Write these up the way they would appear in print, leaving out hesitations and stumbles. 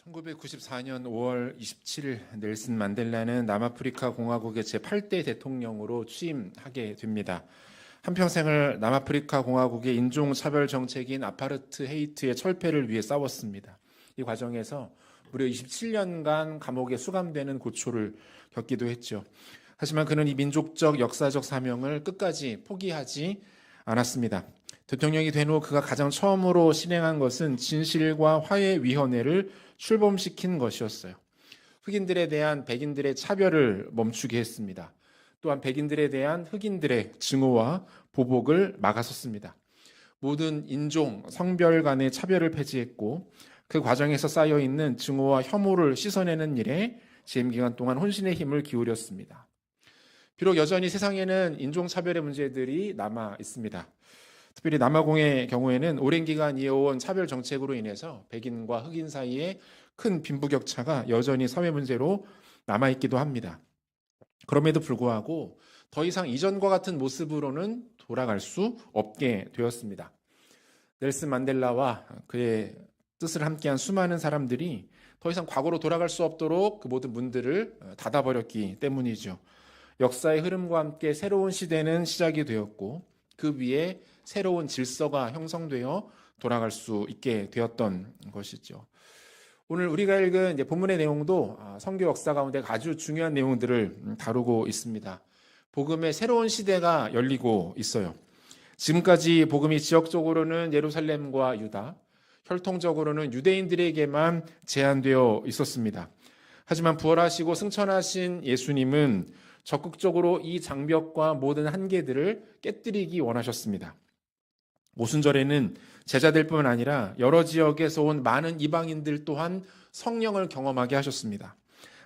1994년 5월 27일 넬슨 만델라는 남아프리카 공화국의 제8대 대통령으로 취임하게 됩니다. 한평생을 남아프리카 공화국의 인종차별 정책인 아파르트헤이트의 철폐를 위해 싸웠습니다. 이 과정에서 무려 27년간 감옥에 수감되는 고초를 겪기도 했죠. 하지만 그는 이 민족적 역사적 사명을 끝까지 포기하지 않았습니다. 대통령이 된 후 그가 가장 처음으로 실행한 것은 진실과 화해위원회를 출범시킨 것이었어요. 흑인들에 대한 백인들의 차별을 멈추게 했습니다. 또한 백인들에 대한 흑인들의 증오와 보복을 막아섰습니다. 모든 인종, 성별 간의 차별을 폐지했고 그 과정에서 쌓여있는 증오와 혐오를 씻어내는 일에 재임 기간 동안 혼신의 힘을 기울였습니다. 비록 여전히 세상에는 인종차별의 문제들이 남아 있습니다. 특별히 남아공의 경우에는 오랜 기간 이어온 차별 정책으로 인해서 백인과 흑인 사이에 큰 빈부격차가 여전히 사회 문제로 남아있기도 합니다. 그럼에도 불구하고 더 이상 이전과 같은 모습으로는 돌아갈 수 없게 되었습니다. 넬슨 만델라와 그의 뜻을 함께한 수많은 사람들이 더 이상 과거로 돌아갈 수 없도록 그 모든 문들을 닫아버렸기 때문이죠. 역사의 흐름과 함께 새로운 시대는 시작이 되었고 그 위에 새로운 질서가 형성되어 돌아갈 수 있게 되었던 것이죠. 오늘 우리가 읽은 본문의 내용도 선교 역사 가운데 아주 중요한 내용들을 다루고 있습니다. 복음의 새로운 시대가 열리고 있어요. 지금까지 복음이 지역적으로는 예루살렘과 유다, 혈통적으로는 유대인들에게만 제한되어 있었습니다. 하지만 부활하시고 승천하신 예수님은 적극적으로 이 장벽과 모든 한계들을 깨뜨리기 원하셨습니다. 오순절에는 제자들 뿐 아니라 여러 지역에서 온 많은 이방인들 또한 성령을 경험하게 하셨습니다.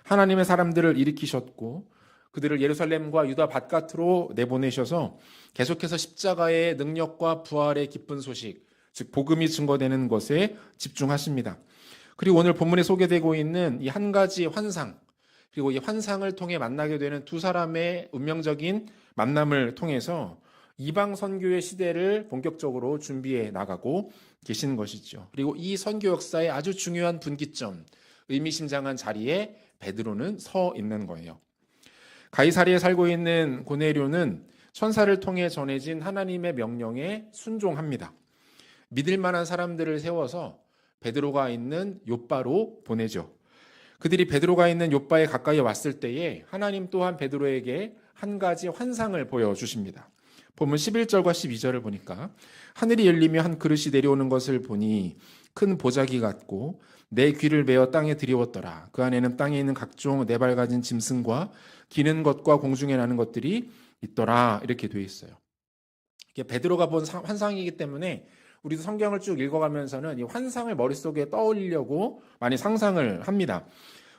하나님의 사람들을 일으키셨고 그들을 예루살렘과 유다 바깥으로 내보내셔서 계속해서 십자가의 능력과 부활의 기쁜 소식, 즉 복음이 증거되는 것에 집중하십니다. 그리고 오늘 본문에 소개되고 있는 이 한 가지 환상, 그리고 이 환상을 통해 만나게 되는 두 사람의 운명적인 만남을 통해서 이방 선교의 시대를 본격적으로 준비해 나가고 계시는 것이죠. 그리고 이 선교 역사의 아주 중요한 분기점, 의미심장한 자리에 베드로는 서 있는 거예요. 가이사리에 살고 있는 고넬료는 천사를 통해 전해진 하나님의 명령에 순종합니다. 믿을 만한 사람들을 세워서 베드로가 있는 욥바로 보내죠. 그들이 베드로가 있는 욥바에 가까이 왔을 때에 하나님 또한 베드로에게 한 가지 환상을 보여주십니다. 본문 11절과 12절을 보니까 하늘이 열리며 한 그릇이 내려오는 것을 보니 큰 보자기 같고 내 귀를 메어 땅에 들이웠더라. 그 안에는 땅에 있는 각종 네 발 가진 짐승과 기는 것과 공중에 나는 것들이 있더라. 이렇게 되어 있어요. 이게 베드로가 본 환상이기 때문에 우리도 성경을 쭉 읽어가면서는 이 환상을 머릿속에 떠올리려고 많이 상상을 합니다.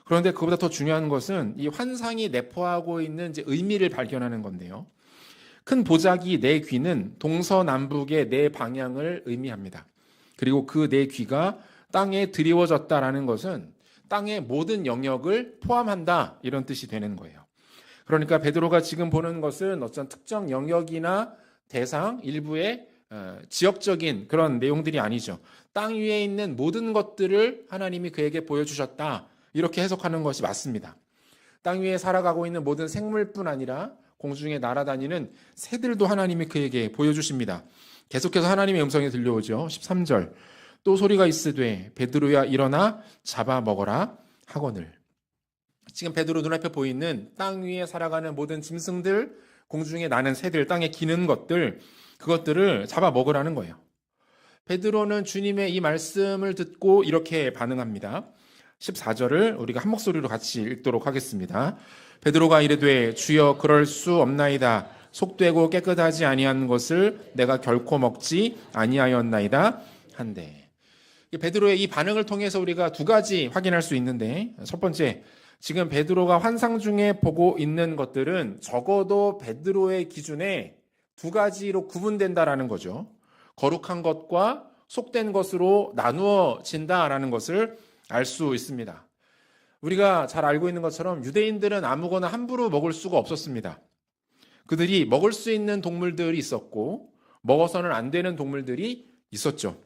그런데 그보다 더 중요한 것은 이 환상이 내포하고 있는 이제 의미를 발견하는 건데요. 큰 보자기 네 귀는 동서남북의 네 방향을 의미합니다. 그리고 그 네 귀가 땅에 드리워졌다라는 것은 땅의 모든 영역을 포함한다 이런 뜻이 되는 거예요. 그러니까 베드로가 지금 보는 것은 어떤 특정 영역이나 대상 일부의 지역적인 그런 내용들이 아니죠. 땅 위에 있는 모든 것들을 하나님이 그에게 보여주셨다 이렇게 해석하는 것이 맞습니다. 땅 위에 살아가고 있는 모든 생물뿐 아니라 공중에 날아다니는 새들도 하나님이 그에게 보여주십니다. 계속해서 하나님의 음성이 들려오죠. 13절 또 소리가 있으되 베드로야 일어나 잡아먹어라 하거늘. 지금 베드로 눈앞에 보이는 땅 위에 살아가는 모든 짐승들, 공중에 나는 새들, 땅에 기는 것들, 그것들을 잡아먹으라는 거예요. 베드로는 주님의 이 말씀을 듣고 이렇게 반응합니다. 14절을 우리가 한 목소리로 같이 읽도록 하겠습니다. 베드로가 이르되 주여 그럴 수 없나이다. 속되고 깨끗하지 아니한 것을 내가 결코 먹지 아니하였나이다 한데. 베드로의 이 반응을 통해서 우리가 두 가지 확인할 수 있는데, 첫 번째, 지금 베드로가 환상 중에 보고 있는 것들은 적어도 베드로의 기준에 두 가지로 구분된다라는 거죠. 거룩한 것과 속된 것으로 나누어진다라는 것을 알 수 있습니다. 우리가 잘 알고 있는 것처럼 유대인들은 아무거나 함부로 먹을 수가 없었습니다. 그들이 먹을 수 있는 동물들이 있었고 먹어서는 안 되는 동물들이 있었죠.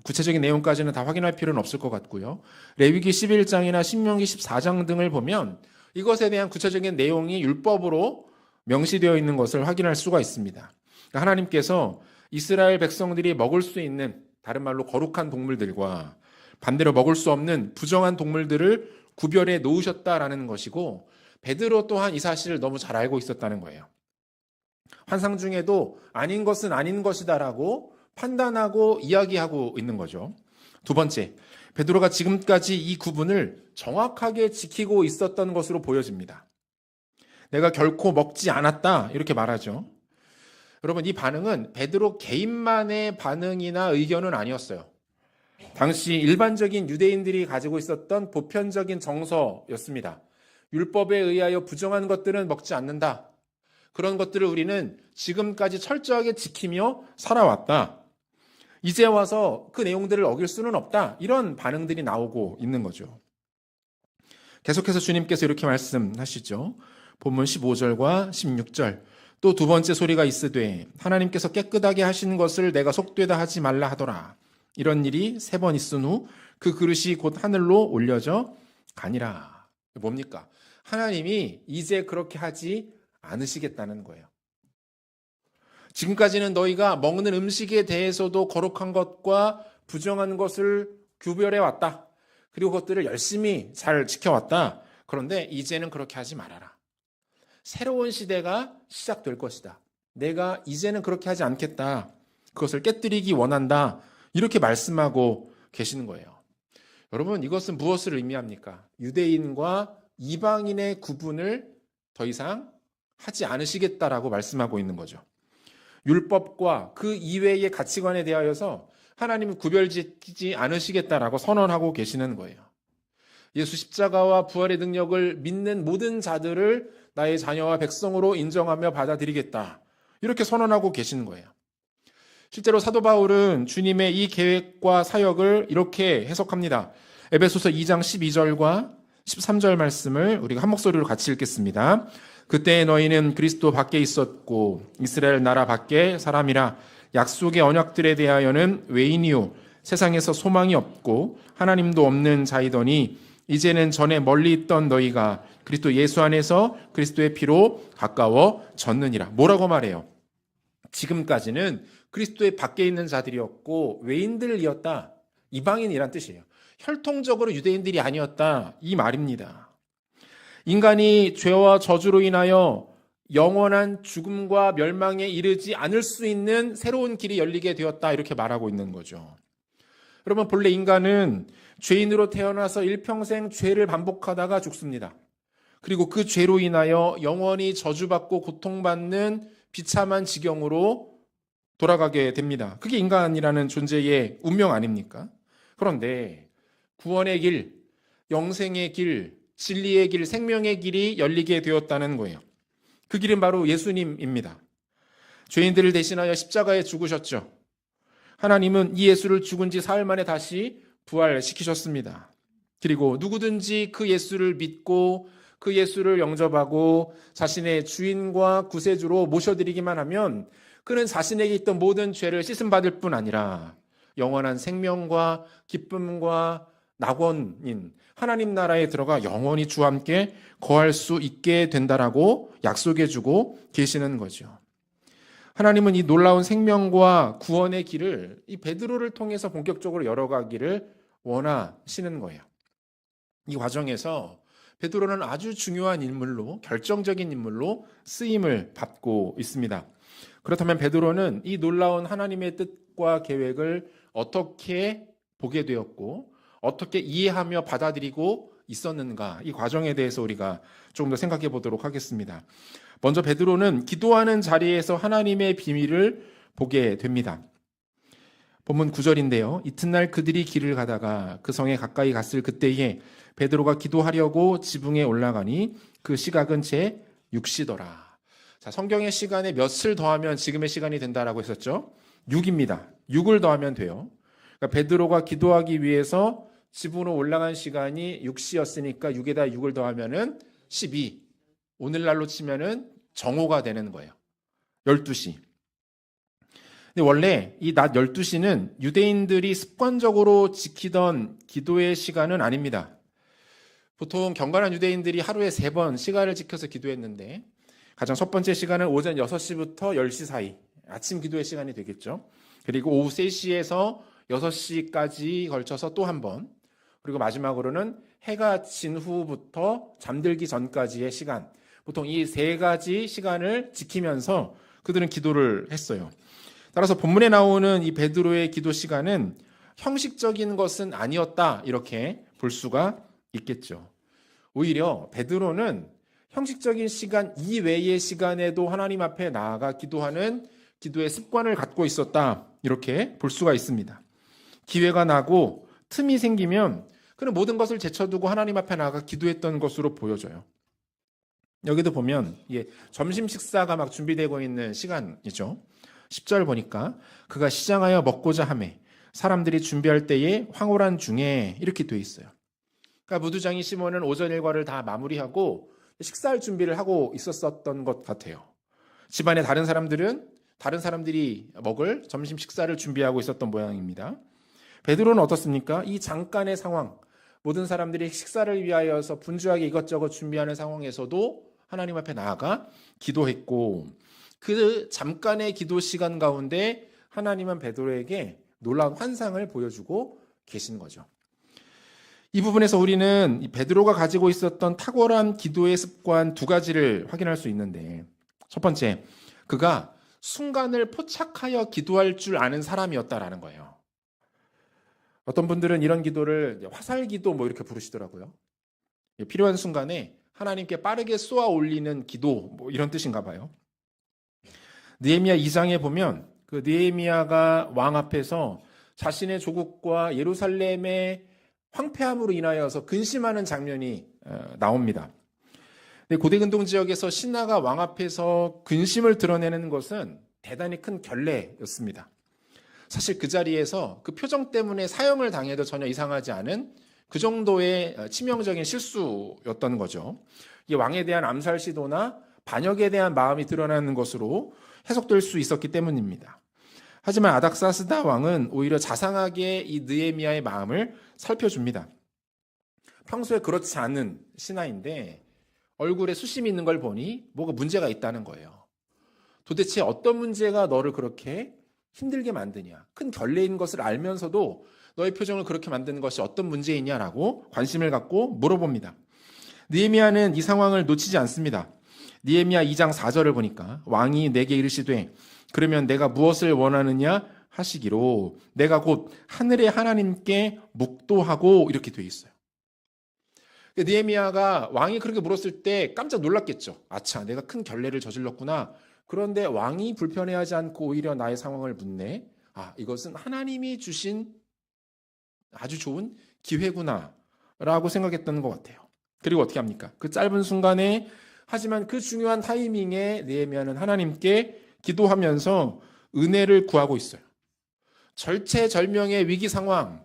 구체적인 내용까지는 다 확인할 필요는 없을 것 같고요. 레위기 11장이나 신명기 14장 등을 보면 이것에 대한 구체적인 내용이 율법으로 명시되어 있는 것을 확인할 수가 있습니다. 그러니까 하나님께서 이스라엘 백성들이 먹을 수 있는, 다른 말로 거룩한 동물들과 반대로 먹을 수 없는 부정한 동물들을 구별해 놓으셨다라는 것이고, 베드로 또한 이 사실을 너무 잘 알고 있었다는 거예요. 환상 중에도 아닌 것은 아닌 것이다라고 판단하고 이야기하고 있는 거죠. 두 번째, 베드로가 지금까지 이 구분을 정확하게 지키고 있었던 것으로 보여집니다. 내가 결코 먹지 않았다 이렇게 말하죠. 여러분, 이 반응은 베드로 개인만의 반응이나 의견은 아니었어요. 당시 일반적인 유대인들이 가지고 있었던 보편적인 정서였습니다. 율법에 의하여 부정한 것들은 먹지 않는다. 그런 것들을 우리는 지금까지 철저하게 지키며 살아왔다. 이제 와서 그 내용들을 어길 수는 없다. 이런 반응들이 나오고 있는 거죠. 계속해서 주님께서 이렇게 말씀하시죠. 본문 15절과 16절. 또 두 번째 소리가 있으되 하나님께서 깨끗하게 하신 것을 내가 속되다 하지 말라 하더라. 이런 일이 3번 있은 후 그 그릇이 곧 하늘로 올려져 가니라. 뭡니까? 하나님이 이제 그렇게 하지 않으시겠다는 거예요. 지금까지는 너희가 먹는 음식에 대해서도 거룩한 것과 부정한 것을 구별해 왔다. 그리고 그것들을 열심히 잘 지켜왔다. 그런데 이제는 그렇게 하지 말아라. 새로운 시대가 시작될 것이다. 내가 이제는 그렇게 하지 않겠다. 그것을 깨뜨리기 원한다. 이렇게 말씀하고 계시는 거예요. 여러분, 이것은 무엇을 의미합니까? 유대인과 이방인의 구분을 더 이상 하지 않으시겠다라고 말씀하고 있는 거죠. 율법과 그 이외의 가치관에 대하여서 하나님은 구별짓지 않으시겠다라고 선언하고 계시는 거예요. 예수 십자가와 부활의 능력을 믿는 모든 자들을 나의 자녀와 백성으로 인정하며 받아들이겠다. 이렇게 선언하고 계시는 거예요. 실제로 사도 바울은 주님의 이 계획과 사역을 이렇게 해석합니다. 에베소서 2장 12절과 13절 말씀을 우리가 한 목소리로 같이 읽겠습니다. 그때 너희는 그리스도 밖에 있었고 이스라엘 나라 밖에 사람이라 약속의 언약들에 대하여는 외인이요 세상에서 소망이 없고 하나님도 없는 자이더니 이제는 전에 멀리 있던 너희가 그리스도 예수 안에서 그리스도의 피로 가까워졌느니라. 뭐라고 말해요? 지금까지는 그리스도의 밖에 있는 자들이었고 외인들이었다. 이방인이란 뜻이에요. 혈통적으로 유대인들이 아니었다. 이 말입니다. 인간이 죄와 저주로 인하여 영원한 죽음과 멸망에 이르지 않을 수 있는 새로운 길이 열리게 되었다. 이렇게 말하고 있는 거죠. 여러분, 본래 인간은 죄인으로 태어나서 일평생 죄를 반복하다가 죽습니다. 그리고 그 죄로 인하여 영원히 저주받고 고통받는 비참한 지경으로 돌아가게 됩니다. 그게 인간이라는 존재의 운명 아닙니까? 그런데 구원의 길, 영생의 길, 진리의 길, 생명의 길이 열리게 되었다는 거예요. 그 길은 바로 예수님입니다. 죄인들을 대신하여 십자가에 죽으셨죠. 하나님은 이 예수를 죽은 지 사흘 만에 다시 부활시키셨습니다. 그리고 누구든지 그 예수를 믿고 그 예수를 영접하고 자신의 주인과 구세주로 모셔드리기만 하면 그는 자신에게 있던 모든 죄를 씻음받을 뿐 아니라 영원한 생명과 기쁨과 낙원인 하나님 나라에 들어가 영원히 주와 함께 거할 수 있게 된다라고 약속해주고 계시는 거죠. 하나님은 이 놀라운 생명과 구원의 길을 이 베드로를 통해서 본격적으로 열어가기를 원하시는 거예요. 이 과정에서 베드로는 아주 중요한 인물로, 결정적인 인물로 쓰임을 받고 있습니다. 그렇다면 베드로는 이 놀라운 하나님의 뜻과 계획을 어떻게 보게 되었고 어떻게 이해하며 받아들이고 있었는가, 이 과정에 대해서 우리가 조금 더 생각해 보도록 하겠습니다. 먼저 베드로는 기도하는 자리에서 하나님의 비밀을 보게 됩니다. 본문 9절인데요. 이튿날 그들이 길을 가다가 그 성에 가까이 갔을 그때에 베드로가 기도하려고 지붕에 올라가니 그 시각은 제 6시더라. 자, 성경의 시간에 몇을 더하면 지금의 시간이 된다라고 했었죠. 6입니다. 6을 더하면 돼요. 그러니까 베드로가 기도하기 위해서 지붕으로 올라간 시간이 6시였으니까 6에다 6을 더하면은 12. 오늘날로 치면은 정오가 되는 거예요. 12시. 근데 원래 이 낮 12시는 유대인들이 습관적으로 지키던 기도의 시간은 아닙니다. 보통 경건한 유대인들이 하루에 3번 시간을 지켜서 기도했는데 가장 첫 번째 시간은 오전 6시부터 10시 사이, 아침 기도의 시간이 되겠죠. 그리고 오후 3시에서 6시까지 걸쳐서 또 한 번, 그리고 마지막으로는 해가 진 후부터 잠들기 전까지의 시간, 보통 이 3가지 시간을 지키면서 그들은 기도를 했어요. 따라서 본문에 나오는 이 베드로의 기도 시간은 형식적인 것은 아니었다, 이렇게 볼 수가 있겠죠. 오히려 베드로는 형식적인 시간 이외의 시간에도 하나님 앞에 나아가 기도하는 기도의 습관을 갖고 있었다, 이렇게 볼 수가 있습니다. 기회가 나고 틈이 생기면 그는 모든 것을 제쳐두고 하나님 앞에 나아가 기도했던 것으로 보여져요. 여기도 보면 점심 식사가 막 준비되고 있는 시간이죠. 10절 보니까 그가 시장하여 먹고자 하매 사람들이 준비할 때에 황홀한 중에, 이렇게 돼 있어요. 그러니까 무두장이 시몬은 오전 일과를 다 마무리하고 식사할 준비를 하고 있었던 것 같아요. 집안의 다른 사람들이 먹을 점심 식사를 준비하고 있었던 모양입니다. 베드로는 어떻습니까? 이 잠깐의 상황, 모든 사람들이 식사를 위하여서 분주하게 이것저것 준비하는 상황에서도 하나님 앞에 나아가 기도했고, 그 잠깐의 기도 시간 가운데 하나님은 베드로에게 놀라운 환상을 보여주고 계신 거죠. 이 부분에서 우리는 베드로가 가지고 있었던 탁월한 기도의 습관 2가지를 확인할 수 있는데, 첫 번째, 그가 순간을 포착하여 기도할 줄 아는 사람이었다라는 거예요. 어떤 분들은 이런 기도를 화살 기도 이렇게 부르시더라고요. 필요한 순간에 하나님께 빠르게 쏘아 올리는 기도, 이런 뜻인가 봐요. 느헤미야 2장에 보면 그 느헤미야가 왕 앞에서 자신의 조국과 예루살렘의 황폐함으로 인하여서 근심하는 장면이 나옵니다. 고대 근동 지역에서 신하가 왕 앞에서 근심을 드러내는 것은 대단히 큰 결례였습니다. 사실 그 자리에서 그 표정 때문에 사형을 당해도 전혀 이상하지 않은 그 정도의 치명적인 실수였던 거죠. 이게 왕에 대한 암살 시도나 반역에 대한 마음이 드러나는 것으로 해석될 수 있었기 때문입니다. 하지만 아닥사스다 왕은 오히려 자상하게 이 느헤미야의 마음을 살펴줍니다. 평소에 그렇지 않은 신하인데 얼굴에 수심이 있는 걸 보니 뭐가 문제가 있다는 거예요. 도대체 어떤 문제가 너를 그렇게 힘들게 만드냐? 큰 결례인 것을 알면서도 너의 표정을 그렇게 만드는 것이 어떤 문제이냐라고 관심을 갖고 물어봅니다. 느헤미야는 이 상황을 놓치지 않습니다. 느헤미야 2장 4절을 보니까 왕이 내게 이르시되 그러면 내가 무엇을 원하느냐 하시기로 내가 곧 하늘의 하나님께 묵도하고, 이렇게 돼 있어요. 느헤미야가 왕이 그렇게 물었을 때 깜짝 놀랐겠죠. 아차, 내가 큰 결례를 저질렀구나. 그런데 왕이 불편해하지 않고 오히려 나의 상황을 묻네. 이것은 하나님이 주신 아주 좋은 기회구나 라고 생각했던 것 같아요. 그리고 어떻게 합니까? 그 짧은 순간에, 하지만 그 중요한 타이밍에 느헤미야는 하나님께 기도하면서 은혜를 구하고 있어요. 절체절명의 위기 상황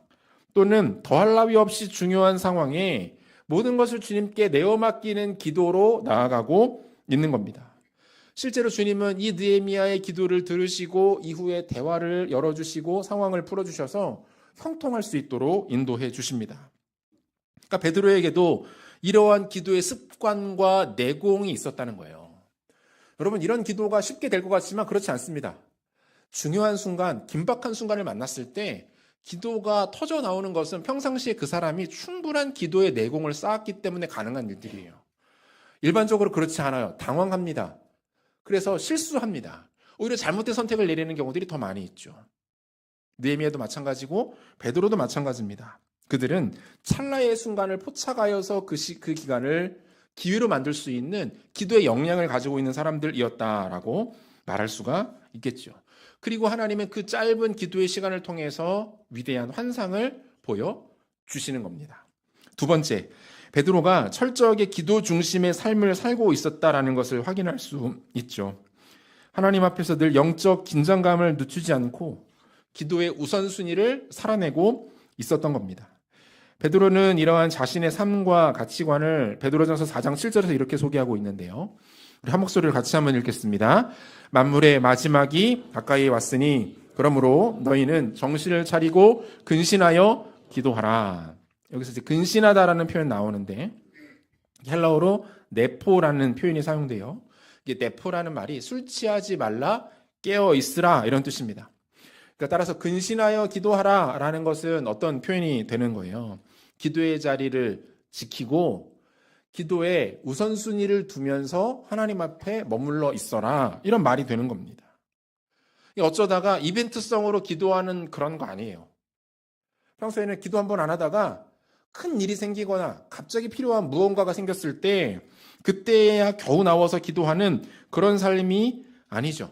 또는 더할 나위 없이 중요한 상황에 모든 것을 주님께 내어 맡기는 기도로 나아가고 있는 겁니다. 실제로 주님은 이 느헤미야의 기도를 들으시고 이후에 대화를 열어주시고 상황을 풀어주셔서 형통할 수 있도록 인도해 주십니다. 그러니까 베드로에게도 이러한 기도의 습관과 내공이 있었다는 거예요. 여러분, 이런 기도가 쉽게 될 것 같지만 그렇지 않습니다. 중요한 순간, 긴박한 순간을 만났을 때 기도가 터져 나오는 것은 평상시에 그 사람이 충분한 기도의 내공을 쌓았기 때문에 가능한 일들이에요. 일반적으로 그렇지 않아요. 당황합니다. 그래서 실수합니다. 오히려 잘못된 선택을 내리는 경우들이 더 많이 있죠. 느헤미야도 마찬가지고 베드로도 마찬가지입니다. 그들은 찰나의 순간을 포착하여서 그 기간을 기회로 만들 수 있는 기도의 역량을 가지고 있는 사람들이었다라고 말할 수가 있겠죠. 그리고 하나님은 그 짧은 기도의 시간을 통해서 위대한 환상을 보여주시는 겁니다. 두 번째, 베드로가 철저하게 기도 중심의 삶을 살고 있었다라는 것을 확인할 수 있죠. 하나님 앞에서 늘 영적 긴장감을 늦추지 않고 기도의 우선순위를 살아내고 있었던 겁니다. 베드로는 이러한 자신의 삶과 가치관을 베드로전서 4장 7절에서 이렇게 소개하고 있는데요. 우리 한 목소리를 같이 한번 읽겠습니다. 만물의 마지막이 가까이 왔으니 그러므로 너희는 정신을 차리고 근신하여 기도하라. 여기서 이제 근신하다라는 표현 나오는데 헬라어로 네포라는 표현이 사용돼요. 이게 네포라는 말이 술 취하지 말라, 깨어 있으라 이런 뜻입니다. 그러니까 따라서 근신하여 기도하라라는 것은 어떤 표현이 되는 거예요. 기도의 자리를 지키고 기도에 우선순위를 두면서 하나님 앞에 머물러 있어라 이런 말이 되는 겁니다. 어쩌다가 이벤트성으로 기도하는 그런 거 아니에요. 평소에는 기도 한 번 안 하다가 큰 일이 생기거나 갑자기 필요한 무언가가 생겼을 때 그때야 겨우 나와서 기도하는 그런 삶이 아니죠.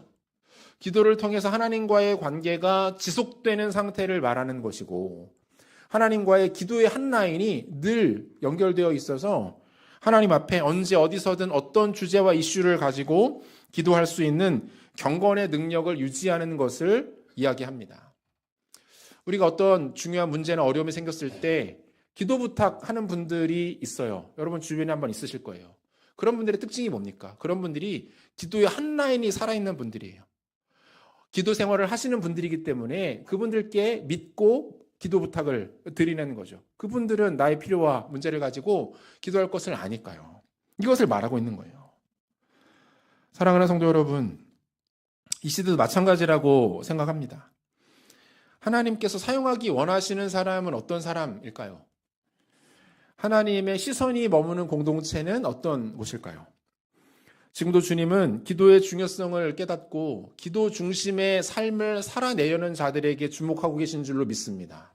기도를 통해서 하나님과의 관계가 지속되는 상태를 말하는 것이고 하나님과의 기도의 한 라인이 늘 연결되어 있어서 하나님 앞에 언제 어디서든 어떤 주제와 이슈를 가지고 기도할 수 있는 경건의 능력을 유지하는 것을 이야기합니다. 우리가 어떤 중요한 문제나 어려움이 생겼을 때 기도 부탁하는 분들이 있어요. 여러분 주변에 한번 있으실 거예요. 그런 분들의 특징이 뭡니까? 그런 분들이 기도의 한 라인이 살아있는 분들이에요. 기도 생활을 하시는 분들이기 때문에 그분들께 믿고 기도 부탁을 드리는 거죠. 그분들은 나의 필요와 문제를 가지고 기도할 것을 아니까요. 이것을 말하고 있는 거예요. 사랑하는 성도 여러분, 이 시대도 마찬가지라고 생각합니다. 하나님께서 사용하기 원하시는 사람은 어떤 사람일까요? 하나님의 시선이 머무는 공동체는 어떤 곳일까요? 지금도 주님은 기도의 중요성을 깨닫고 기도 중심의 삶을 살아내려는 자들에게 주목하고 계신 줄로 믿습니다.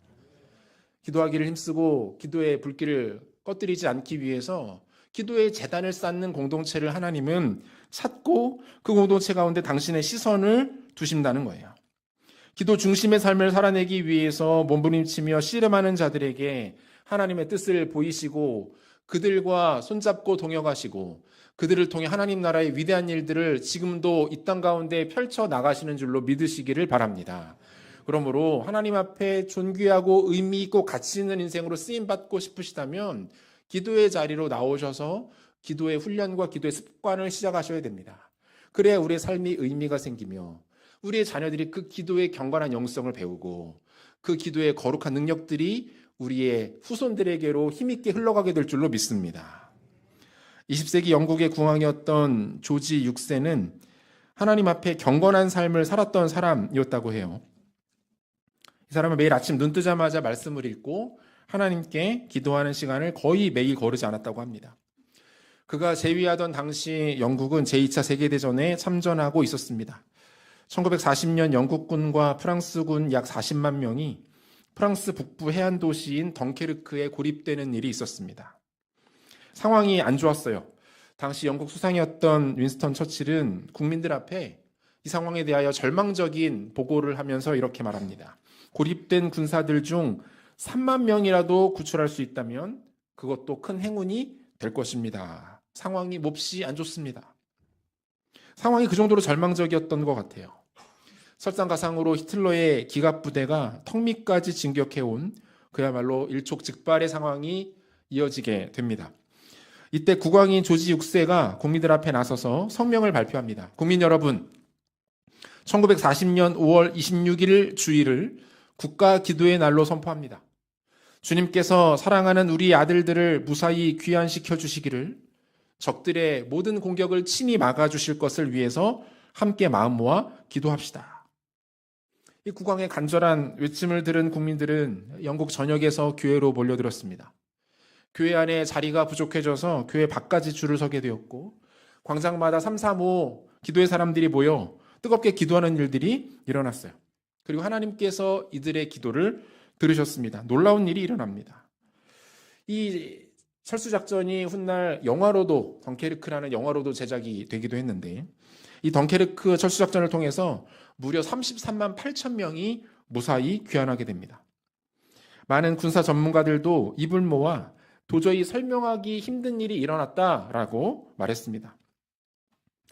기도하기를 힘쓰고 기도의 불길을 꺼뜨리지 않기 위해서 기도의 재단을 쌓는 공동체를 하나님은 찾고 그 공동체 가운데 당신의 시선을 두신다는 거예요. 기도 중심의 삶을 살아내기 위해서 몸부림치며 씨름하는 자들에게 하나님의 뜻을 보이시고 그들과 손잡고 동역하시고 그들을 통해 하나님 나라의 위대한 일들을 지금도 이 땅 가운데 펼쳐 나가시는 줄로 믿으시기를 바랍니다. 그러므로 하나님 앞에 존귀하고 의미 있고 가치 있는 인생으로 쓰임받고 싶으시다면 기도의 자리로 나오셔서 기도의 훈련과 기도의 습관을 시작하셔야 됩니다. 그래야 우리의 삶이 의미가 생기며 우리의 자녀들이 그 기도의 경건한 영성을 배우고 그 기도의 거룩한 능력들이 우리의 후손들에게로 힘있게 흘러가게 될 줄로 믿습니다. 20세기 영국의 국왕이었던 조지 6세는 하나님 앞에 경건한 삶을 살았던 사람이었다고 해요. 이 사람은 매일 아침 눈 뜨자마자 말씀을 읽고 하나님께 기도하는 시간을 거의 매일 거르지 않았다고 합니다. 그가 재위하던 당시 영국은 제2차 세계대전에 참전하고 있었습니다. 1940년 영국군과 프랑스군 약 40만 명이 프랑스 북부 해안 도시인 덩케르크에 고립되는 일이 있었습니다. 상황이 안 좋았어요. 당시 영국 수상이었던 윈스턴 처칠은 국민들 앞에 이 상황에 대하여 절망적인 보고를 하면서 이렇게 말합니다. 고립된 군사들 중 3만 명이라도 구출할 수 있다면 그것도 큰 행운이 될 것입니다. 상황이 몹시 안 좋습니다. 상황이 그 정도로 절망적이었던 것 같아요. 설상가상으로 히틀러의 기갑부대가 턱 밑까지 진격해온 그야말로 일촉즉발의 상황이 이어지게 됩니다. 이때 국왕인 조지 6세가 국민들 앞에 나서서 성명을 발표합니다. 국민 여러분, 1940년 5월 26일 주일을 국가 기도의 날로 선포합니다. 주님께서 사랑하는 우리 아들들을 무사히 귀환시켜 주시기를, 적들의 모든 공격을 친히 막아주실 것을 위해서 함께 마음 모아 기도합시다. 이 국왕의 간절한 외침을 들은 국민들은 영국 전역에서 교회로 몰려들었습니다. 교회 안에 자리가 부족해져서 교회 밖까지 줄을 서게 되었고 광장마다 3, 4, 5 기도의 사람들이 모여 뜨겁게 기도하는 일들이 일어났어요. 그리고 하나님께서 이들의 기도를 들으셨습니다. 놀라운 일이 일어납니다. 이 철수작전이 훗날 영화로도 덩케르크라는 영화로도 제작이 되기도 했는데 이 덩케르크 철수작전을 통해서 무려 33만 8천 명이 무사히 귀환하게 됩니다. 많은 군사 전문가들도 입을 모아 도저히 설명하기 힘든 일이 일어났다라고 말했습니다.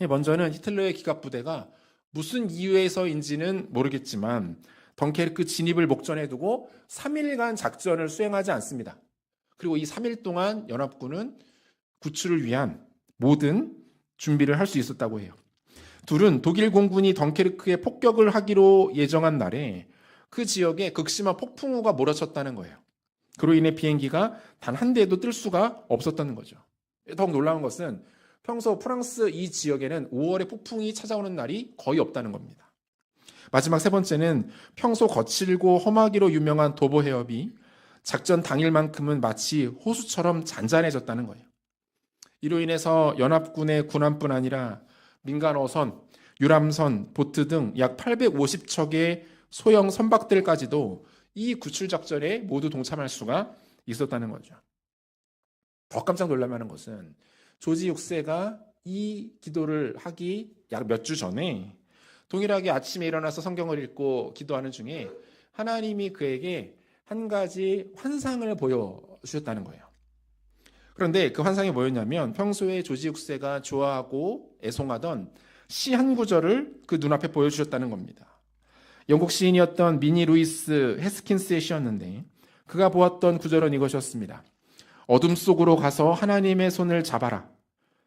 먼저는 히틀러의 기갑부대가 무슨 이유에서인지는 모르겠지만 덩케르크 진입을 목전에 두고 3일간 작전을 수행하지 않습니다. 그리고 이 3일 동안 연합군은 구출을 위한 모든 준비를 할 수 있었다고 해요. 둘은 독일 공군이 덩케르크에 폭격을 하기로 예정한 날에 그 지역에 극심한 폭풍우가 몰아쳤다는 거예요. 그로 인해 비행기가 단 한 대도 뜰 수가 없었다는 거죠. 더욱 놀라운 것은 평소 프랑스 이 지역에는 5월에 폭풍이 찾아오는 날이 거의 없다는 겁니다. 마지막 세 번째는 평소 거칠고 험하기로 유명한 도보 해협이 작전 당일만큼은 마치 호수처럼 잔잔해졌다는 거예요. 이로 인해서 연합군의 군함뿐 아니라 민간 어선, 유람선, 보트 등 약 850척의 소형 선박들까지도 이 구출 작전에 모두 동참할 수가 있었다는 거죠. 더 깜짝 놀랄만한 것은 조지 6세가 이 기도를 하기 약 몇 주 전에 동일하게 아침에 일어나서 성경을 읽고 기도하는 중에 하나님이 그에게 한 가지 환상을 보여주셨다는 거예요. 그런데 그 환상이 뭐였냐면 평소에 조지 6세가 좋아하고 애송하던 시 한 구절을 그 눈앞에 보여주셨다는 겁니다. 영국 시인이었던 미니 루이스 해스킨스의 시였는데 그가 보았던 구절은 이것이었습니다. 어둠 속으로 가서 하나님의 손을 잡아라.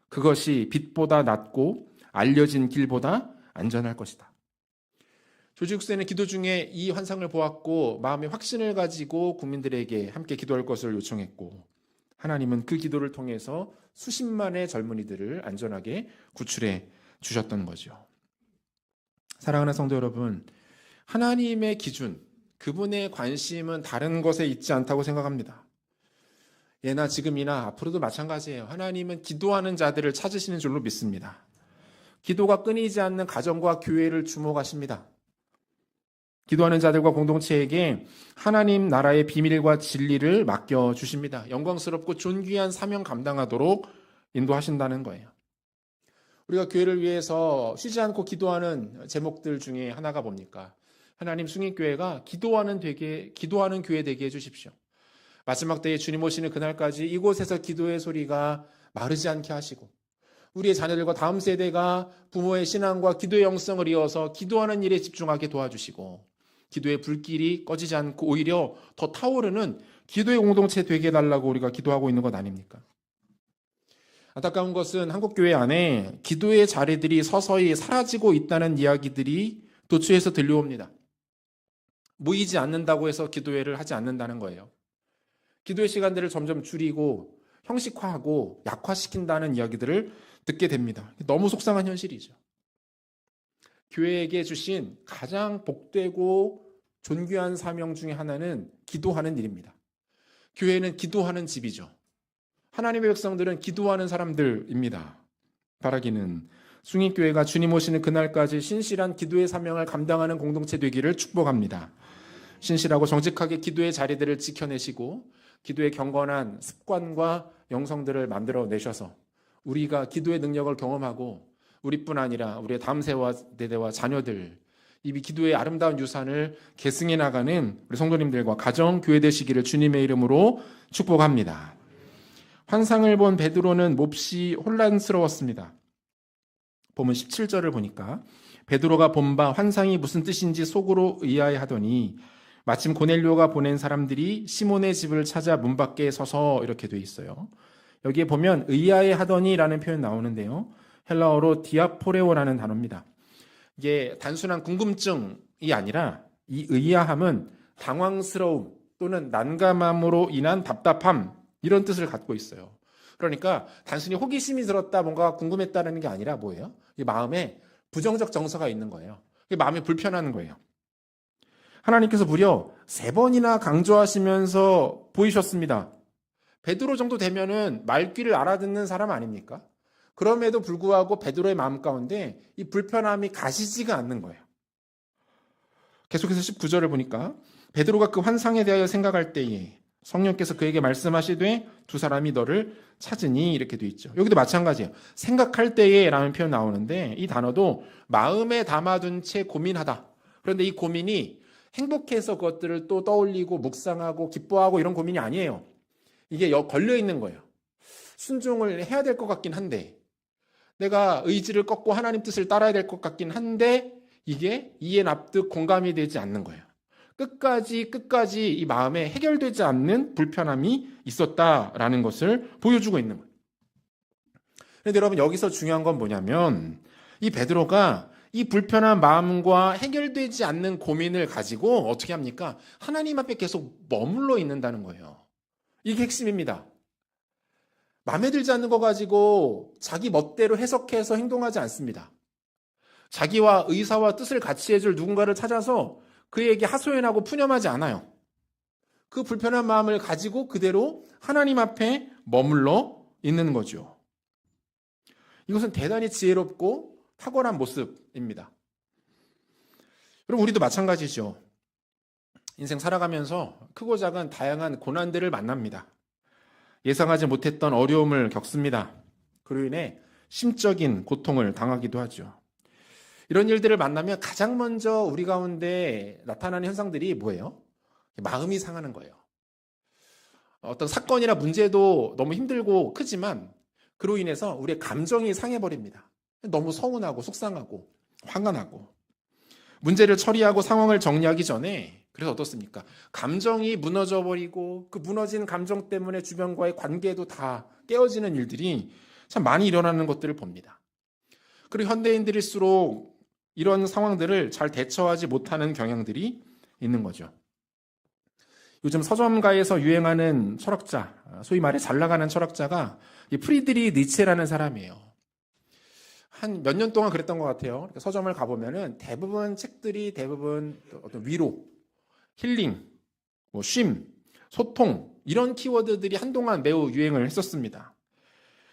그것이 빛보다 낫고 알려진 길보다 안전할 것이다. 조지 6세는 기도 중에 이 환상을 보았고 마음의 확신을 가지고 국민들에게 함께 기도할 것을 요청했고 하나님은 그 기도를 통해서 수십만의 젊은이들을 안전하게 구출해 주셨던 거죠. 사랑하는 성도 여러분, 하나님의 기준, 그분의 관심은 다른 것에 있지 않다고 생각합니다. 예나 지금이나 앞으로도 마찬가지예요. 하나님은 기도하는 자들을 찾으시는 줄로 믿습니다. 기도가 끊이지 않는 가정과 교회를 주목하십니다. 기도하는 자들과 공동체에게 하나님 나라의 비밀과 진리를 맡겨주십니다. 영광스럽고 존귀한 사명 감당하도록 인도하신다는 거예요. 우리가 교회를 위해서 쉬지 않고 기도하는 제목들 중에 하나가 뭡니까? 하나님 숭인교회가 기도하는 교회 되게 해주십시오. 마지막 때에 주님 오시는 그날까지 이곳에서 기도의 소리가 마르지 않게 하시고 우리의 자녀들과 다음 세대가 부모의 신앙과 기도의 영성을 이어서 기도하는 일에 집중하게 도와주시고 기도의 불길이 꺼지지 않고 오히려 더 타오르는 기도의 공동체 되게 해달라고 우리가 기도하고 있는 것 아닙니까? 안타까운 것은 한국교회 안에 기도의 자리들이 서서히 사라지고 있다는 이야기들이 도처에서 들려옵니다. 모이지 않는다고 해서 기도회를 하지 않는다는 거예요. 기도의 시간들을 점점 줄이고 형식화하고 약화시킨다는 이야기들을 듣게 됩니다. 너무 속상한 현실이죠. 교회에게 주신 가장 복되고 존귀한 사명 중에 하나는 기도하는 일입니다. 교회는 기도하는 집이죠. 하나님의 백성들은 기도하는 사람들입니다. 바라기는 숭인교회가 주님 오시는 그날까지 신실한 기도의 사명을 감당하는 공동체 되기를 축복합니다. 신실하고 정직하게 기도의 자리들을 지켜내시고 기도의 경건한 습관과 영성들을 만들어 내셔서 우리가 기도의 능력을 경험하고 우리뿐 아니라 우리의 다음 세대와 자녀들 이 기도의 아름다운 유산을 계승해 나가는 우리 성도님들과 가정 교회 되시기를 주님의 이름으로 축복합니다. 환상을 본 베드로는 몹시 혼란스러웠습니다. 보면 17절을 보니까 베드로가 본 바 환상이 무슨 뜻인지 속으로 의아해하더니 마침 고넬료가 보낸 사람들이 시몬의 집을 찾아 문 밖에 서서 이렇게 돼 있어요. 여기에 보면 의아해하더니라는 표현 나오는데요. 헬라어로 디아포레오라는 단어입니다. 이게 단순한 궁금증이 아니라 이 의아함은 당황스러움 또는 난감함으로 인한 답답함 이런 뜻을 갖고 있어요. 그러니까 단순히 호기심이 들었다 뭔가 궁금했다는 게 아니라 뭐예요? 이 마음에 부정적 정서가 있는 거예요. 마음이 불편한 거예요. 하나님께서 무려 3번이나 강조하시면서 보이셨습니다. 베드로 정도 되면은 말귀를 알아듣는 사람 아닙니까? 그럼에도 불구하고 베드로의 마음 가운데 이 불편함이 가시지가 않는 거예요. 계속해서 19절을 보니까 베드로가 그 환상에 대하여 생각할 때에 성령께서 그에게 말씀하시되 두 사람이 너를 찾으니 이렇게 돼 있죠. 여기도 마찬가지예요. 생각할 때에 라는 표현 나오는데 이 단어도 마음에 담아둔 채 고민하다. 그런데 이 고민이 행복해서 그것들을 또 떠올리고 묵상하고 기뻐하고 이런 고민이 아니에요. 이게 걸려 있는 거예요. 순종을 해야 될 것 같긴 한데 내가 의지를 꺾고 하나님 뜻을 따라야 될 것 같긴 한데 이게 이해 납득 공감이 되지 않는 거예요. 끝까지 이 마음에 해결되지 않는 불편함이 있었다라는 것을 보여주고 있는 거예요. 그런데 여러분 여기서 중요한 건 뭐냐면 이 베드로가 이 불편한 마음과 해결되지 않는 고민을 가지고 어떻게 합니까? 하나님 앞에 계속 머물러 있는다는 거예요. 이게 핵심입니다. 마음에 들지 않는 거 가지고 자기 멋대로 해석해서 행동하지 않습니다. 자기와 의사와 뜻을 같이 해줄 누군가를 찾아서 그에게 하소연하고 푸념하지 않아요. 그 불편한 마음을 가지고 그대로 하나님 앞에 머물러 있는 거죠. 이것은 대단히 지혜롭고 탁월한 모습입니다. 여러분, 우리도 마찬가지죠. 인생 살아가면서 크고 작은 다양한 고난들을 만납니다. 예상하지 못했던 어려움을 겪습니다. 그로 인해 심적인 고통을 당하기도 하죠. 이런 일들을 만나면 가장 먼저 우리 가운데 나타나는 현상들이 뭐예요? 마음이 상하는 거예요. 어떤 사건이나 문제도 너무 힘들고 크지만 그로 인해서 우리의 감정이 상해버립니다. 너무 서운하고 속상하고 화가 나고 문제를 처리하고 상황을 정리하기 전에 그래서 어떻습니까? 감정이 무너져버리고 그 무너진 감정 때문에 주변과의 관계도 다 깨어지는 일들이 참 많이 일어나는 것들을 봅니다. 그리고 현대인들일수록 이런 상황들을 잘 대처하지 못하는 경향들이 있는 거죠. 요즘 서점가에서 유행하는 철학자, 소위 말해 잘 나가는 철학자가 프리드리히 니체라는 사람이에요. 한 몇 년 동안 그랬던 것 같아요. 서점을 가보면은 대부분 책들이 대부분 어떤 위로, 힐링, 쉼, 소통 이런 키워드들이 한동안 매우 유행을 했었습니다.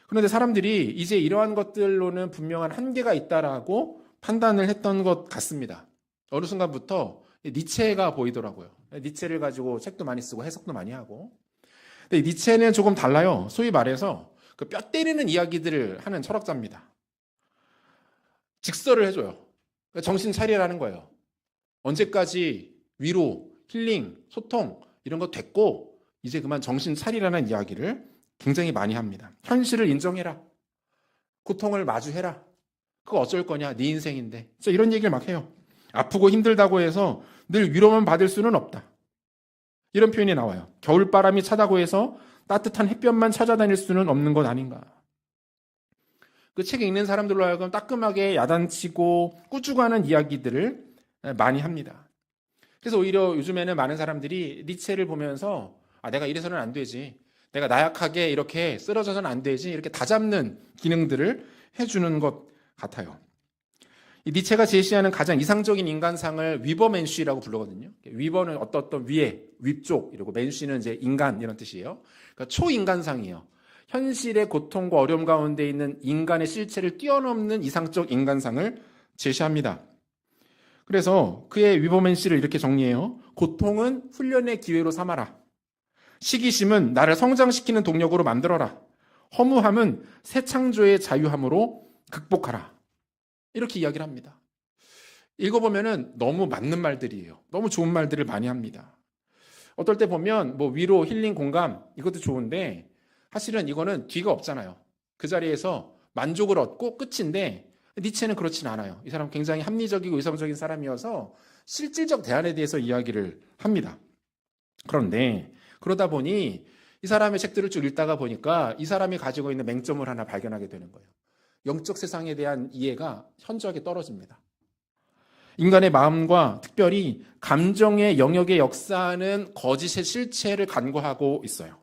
그런데 사람들이 이제 이러한 것들로는 분명한 한계가 있다라고 판단을 했던 것 같습니다. 어느 순간부터 니체가 보이더라고요. 니체를 가지고 책도 많이 쓰고 해석도 많이 하고. 근데 니체는 조금 달라요. 소위 말해서 그 뼈 때리는 이야기들을 하는 철학자입니다. 직설을 해줘요. 정신 차리라는 거예요. 언제까지 위로, 힐링, 소통 이런 거 됐고 이제 그만 정신 차리라는 이야기를 굉장히 많이 합니다. 현실을 인정해라. 고통을 마주해라. 그거 어쩔 거냐? 네 인생인데. 이런 얘기를 막 해요. 아프고 힘들다고 해서 늘 위로만 받을 수는 없다. 이런 표현이 나와요. 겨울바람이 차다고 해서 따뜻한 햇볕만 찾아다닐 수는 없는 것 아닌가. 그 책 읽는 사람들로 하여금 따끔하게 야단치고 꾸중하는 이야기들을 많이 합니다. 그래서 오히려 요즘에는 많은 사람들이 니체를 보면서 내가 이래서는 안 되지. 내가 나약하게 이렇게 쓰러져서는 안 되지. 이렇게 다잡는 기능들을 해주는 것 같아요. 이 니체가 제시하는 가장 이상적인 인간상을 위버 맨쉬라고 부르거든요. 위버는 어떤 위에, 위쪽 이러고 맨쉬는 이제 인간 이런 뜻이에요. 그러니까 초인간상이에요. 현실의 고통과 어려움 가운데 있는 인간의 실체를 뛰어넘는 이상적 인간상을 제시합니다. 그래서 그의 위버 맨쉬를 이렇게 정리해요. 고통은 훈련의 기회로 삼아라. 시기심은 나를 성장시키는 동력으로 만들어라. 허무함은 새 창조의 자유함으로 극복하라. 이렇게 이야기를 합니다. 읽어보면은 너무 맞는 말들이에요. 너무 좋은 말들을 많이 합니다. 어떨 때 보면 위로, 힐링, 공감 이것도 좋은데 사실은 이거는 뒤가 없잖아요. 그 자리에서 만족을 얻고 끝인데 니체는 그렇진 않아요. 이 사람은 굉장히 합리적이고 이성적인 사람이어서 실질적 대안에 대해서 이야기를 합니다. 그런데 그러다 보니 이 사람의 책들을 쭉 읽다가 보니까 이 사람이 가지고 있는 맹점을 하나 발견하게 되는 거예요. 영적 세상에 대한 이해가 현저하게 떨어집니다. 인간의 마음과 특별히 감정의 영역에 역사하는 거짓의 실체를 간과하고 있어요.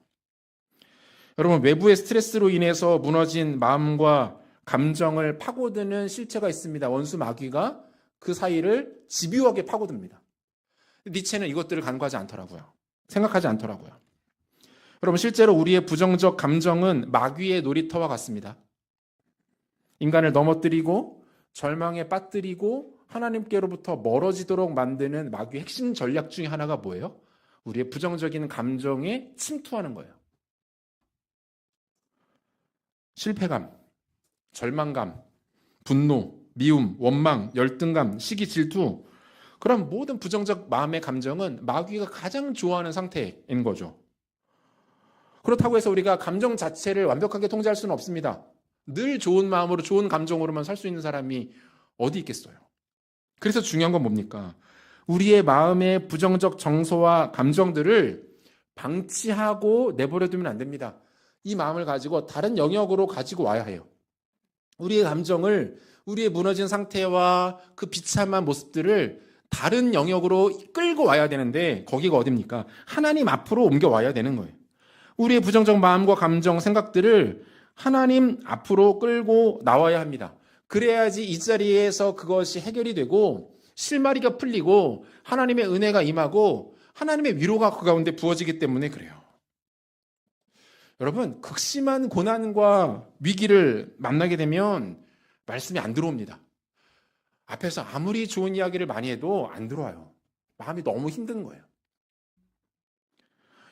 여러분, 외부의 스트레스로 인해서 무너진 마음과 감정을 파고드는 실체가 있습니다. 원수 마귀가 그 사이를 집요하게 파고듭니다. 니체는 이것들을 간과하지 않더라고요. 생각하지 않더라고요. 여러분, 실제로 우리의 부정적 감정은 마귀의 놀이터와 같습니다. 인간을 넘어뜨리고 절망에 빠뜨리고 하나님께로부터 멀어지도록 만드는 마귀의 핵심 전략 중에 하나가 뭐예요? 우리의 부정적인 감정에 침투하는 거예요. 실패감, 절망감, 분노, 미움, 원망, 열등감, 시기, 질투 그런 모든 부정적 마음의 감정은 마귀가 가장 좋아하는 상태인 거죠. 그렇다고 해서 우리가 감정 자체를 완벽하게 통제할 수는 없습니다. 늘 좋은 마음으로 좋은 감정으로만 살 수 있는 사람이 어디 있겠어요. 그래서 중요한 건 뭡니까? 우리의 마음의 부정적 정서와 감정들을 방치하고 내버려 두면 안 됩니다. 이 마음을 가지고 다른 영역으로 가지고 와야 해요. 우리의 감정을, 우리의 무너진 상태와 그 비참한 모습들을 다른 영역으로 끌고 와야 되는데 거기가 어딥니까? 하나님 앞으로 옮겨와야 되는 거예요. 우리의 부정적 마음과 감정, 생각들을 하나님 앞으로 끌고 나와야 합니다. 그래야지 이 자리에서 그것이 해결이 되고 실마리가 풀리고 하나님의 은혜가 임하고 하나님의 위로가 그 가운데 부어지기 때문에 그래요. 여러분, 극심한 고난과 위기를 만나게 되면 말씀이 안 들어옵니다. 앞에서 아무리 좋은 이야기를 많이 해도 안 들어와요. 마음이 너무 힘든 거예요.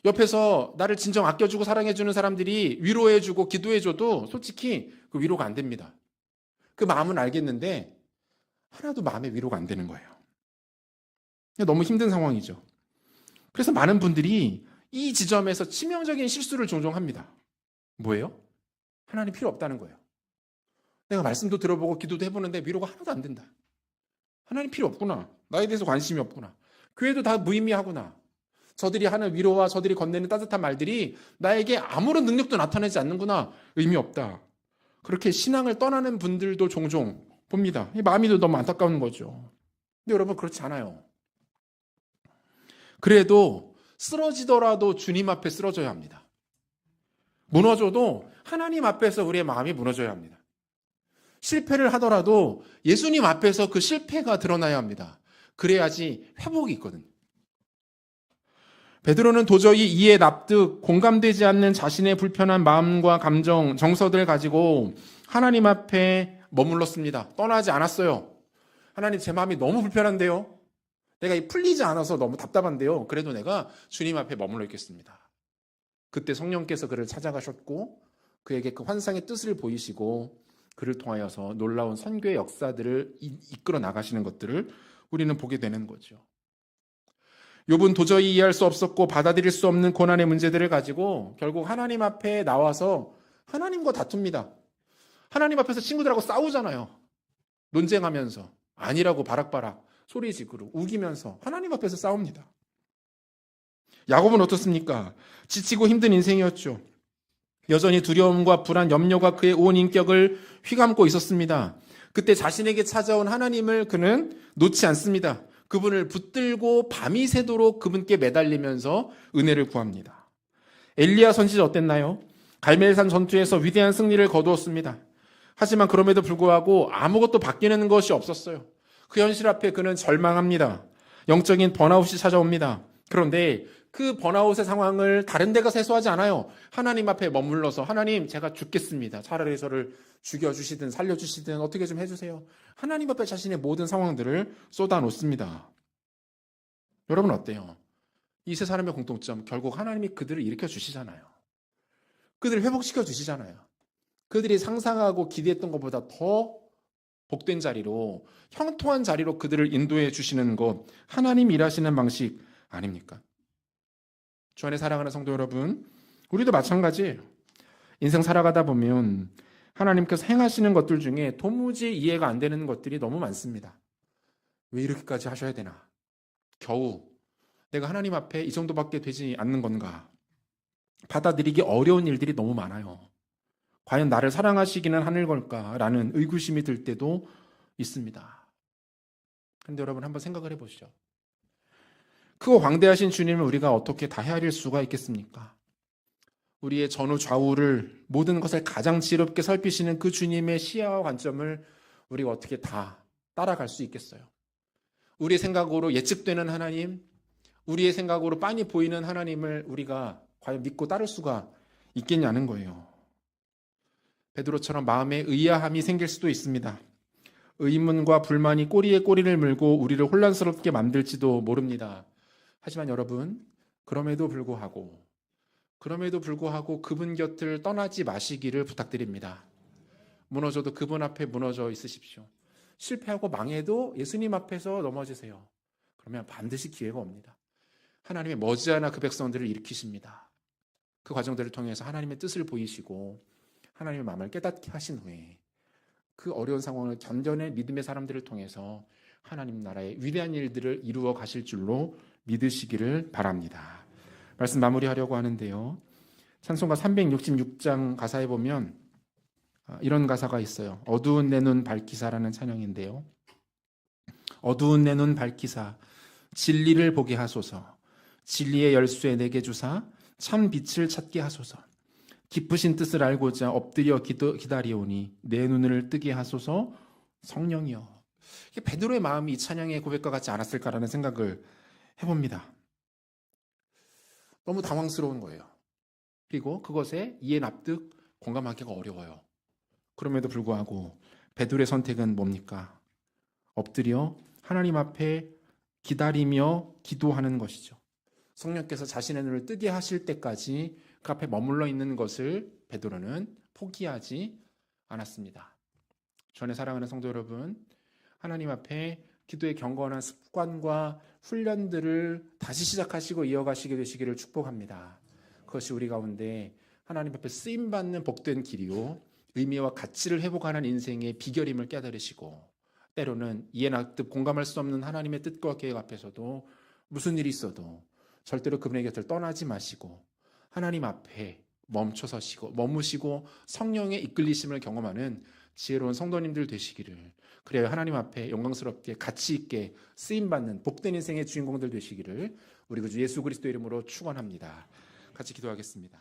옆에서 나를 진정 아껴주고 사랑해주는 사람들이 위로해주고 기도해줘도 솔직히 그 위로가 안 됩니다. 그 마음은 알겠는데 하나도 마음의 위로가 안 되는 거예요. 너무 힘든 상황이죠. 그래서 많은 분들이 이 지점에서 치명적인 실수를 종종 합니다. 뭐예요? 하나님 필요 없다는 거예요. 내가 말씀도 들어보고 기도도 해보는데 위로가 하나도 안 된다. 하나님 필요 없구나. 나에 대해서 관심이 없구나. 교회도 다 무의미하구나. 저들이 하는 위로와 저들이 건네는 따뜻한 말들이 나에게 아무런 능력도 나타내지 않는구나. 의미 없다. 그렇게 신앙을 떠나는 분들도 종종 봅니다. 이 마음이 너무 안타까운 거죠. 근데 여러분 그렇지 않아요. 그래도 쓰러지더라도 주님 앞에 쓰러져야 합니다. 무너져도 하나님 앞에서 우리의 마음이 무너져야 합니다. 실패를 하더라도 예수님 앞에서 그 실패가 드러나야 합니다. 그래야지 회복이 있거든요. 베드로는 도저히 이해 납득, 공감되지 않는 자신의 불편한 마음과 감정, 정서들을 가지고 하나님 앞에 머물렀습니다. 떠나지 않았어요. 하나님, 제 마음이 너무 불편한데요. 내가 풀리지 않아서 너무 답답한데요. 그래도 내가 주님 앞에 머물러 있겠습니다. 그때 성령께서 그를 찾아가셨고 그에게 그 환상의 뜻을 보이시고 그를 통하여서 놀라운 선교의 역사들을 이끌어 나가시는 것들을 우리는 보게 되는 거죠. 욥은 도저히 이해할 수 없었고 받아들일 수 없는 고난의 문제들을 가지고 결국 하나님 앞에 나와서 하나님과 다툽니다. 하나님 앞에서 친구들하고 싸우잖아요. 논쟁하면서 아니라고 바락바락 소리 지르고 우기면서 하나님 앞에서 싸웁니다. 야곱은 어떻습니까? 지치고 힘든 인생이었죠. 여전히 두려움과 불안, 염려가 그의 온 인격을 휘감고 있었습니다. 그때 자신에게 찾아온 하나님을 그는 놓지 않습니다. 그분을 붙들고 밤이 새도록 그분께 매달리면서 은혜를 구합니다. 엘리야 선지자 어땠나요? 갈멜산 전투에서 위대한 승리를 거두었습니다. 하지만 그럼에도 불구하고 아무것도 바뀌는 것이 없었어요. 그 현실 앞에 그는 절망합니다. 영적인 번아웃이 찾아옵니다. 그런데 그 번아웃의 상황을 다른 데 가서 해소하지 않아요. 하나님 앞에 머물러서 하나님, 제가 죽겠습니다. 차라리 저를 죽여주시든 살려주시든 어떻게 좀 해주세요. 하나님 앞에 자신의 모든 상황들을 쏟아놓습니다. 여러분 어때요? 이 세 사람의 공통점, 결국 하나님이 그들을 일으켜 주시잖아요. 그들을 회복시켜 주시잖아요. 그들이 상상하고 기대했던 것보다 더 복된 자리로, 형통한 자리로 그들을 인도해 주시는 것, 하나님 일하시는 방식 아닙니까? 주 안에 사랑하는 성도 여러분, 우리도 마찬가지예요. 인생 살아가다 보면 하나님께서 행하시는 것들 중에 도무지 이해가 안 되는 것들이 너무 많습니다. 왜 이렇게까지 하셔야 되나? 겨우 내가 하나님 앞에 이 정도밖에 되지 않는 건가? 받아들이기 어려운 일들이 너무 많아요. 과연 나를 사랑하시기는 하는 걸까라는 의구심이 들 때도 있습니다. 그런데 여러분 한번 생각을 해보시죠. 크고 광대하신 주님을 우리가 어떻게 다 헤아릴 수가 있겠습니까? 우리의 전후 좌우를, 모든 것을 가장 지혜롭게 살피시는 그 주님의 시야와 관점을 우리가 어떻게 다 따라갈 수 있겠어요? 우리의 생각으로 예측되는 하나님, 우리의 생각으로 빤히 보이는 하나님을 우리가 과연 믿고 따를 수가 있겠냐는 거예요. 베드로처럼 마음에 의아함이 생길 수도 있습니다. 의문과 불만이 꼬리에 꼬리를 물고 우리를 혼란스럽게 만들지도 모릅니다. 하지만 여러분, 그럼에도 불구하고 그분 곁을 떠나지 마시기를 부탁드립니다. 무너져도 그분 앞에 무너져 있으십시오. 실패하고 망해도 예수님 앞에서 넘어지세요. 그러면 반드시 기회가 옵니다. 하나님의 머지않아 그 백성들을 일으키십니다. 그 과정들을 통해서 하나님의 뜻을 보이시고 하나님의 마음을 깨닫게 하신 후에 그 어려운 상황을 견뎌낸 믿음의 사람들을 통해서 하나님 나라의 위대한 일들을 이루어 가실 줄로 믿으시기를 바랍니다. 말씀 마무리하려고 하는데요. 찬송가 366장 가사에 보면 이런 가사가 있어요. 어두운 내 눈 밝히사라는 찬양인데요. 어두운 내 눈 밝히사 진리를 보게 하소서. 진리의 열쇠 내게 주사 참 빛을 찾게 하소서. 깊으신 뜻을 알고자 엎드려 기다리오니 내 눈을 뜨게 하소서. 성령이여. 베드로의 마음이 이 찬양의 고백과 같지 않았을까라는 생각을 해봅니다. 너무 당황스러운 거예요. 그리고 그것에 이해 납득 공감하기가 어려워요. 그럼에도 불구하고 베드로의 선택은 뭡니까? 엎드려 하나님 앞에 기다리며 기도하는 것이죠. 성령께서 자신의 눈을 뜨게 하실 때까지 그 앞에 머물러 있는 것을 베드로는 포기하지 않았습니다. 전에 사랑하는 성도 여러분, 하나님 앞에 기도의 경건한 습관과 훈련들을 다시 시작하시고 이어가시게 되시기를 축복합니다. 그것이 우리 가운데 하나님 앞에 쓰임받는 복된 길이요 의미와 가치를 회복하는 인생의 비결임을 깨달으시고, 때로는 이해 납득 공감할 수 없는 하나님의 뜻과 계획 앞에서도 무슨 일이 있어도 절대로 그분의 곁을 떠나지 마시고 하나님 앞에 멈춰서시고 머무시고 성령의 이끌리심을 경험하는 지혜로운 성도님들 되시기를, 그래야 하나님 앞에 영광스럽게 가치 있게 쓰임받는 복된 인생의 주인공들 되시기를 우리 구주 예수 그리스도 이름으로 축원합니다. 같이 기도하겠습니다.